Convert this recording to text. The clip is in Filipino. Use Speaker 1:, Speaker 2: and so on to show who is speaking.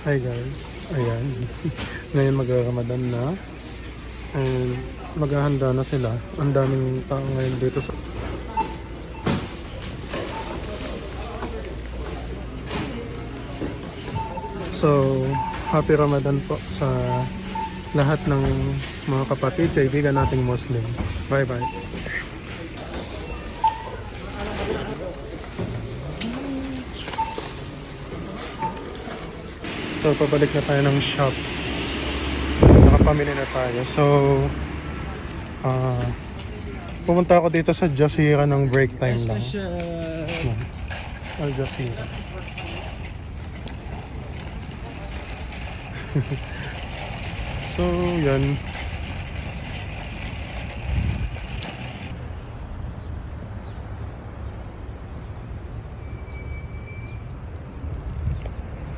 Speaker 1: Hi guys, ayan. Ngayon mag-Ramadan na. And maghahanda na sila. Ang daming tao ngayon dito sa... So, happy Ramadan po sa lahat ng mga kapatid, kaibigan nating Muslim. Bye bye. So, pabalik na tayo ng shop. Nakapamili na tayo. So, pumunta ako dito sa Jazeera ng break time lang. Al Jazeera. So, yan.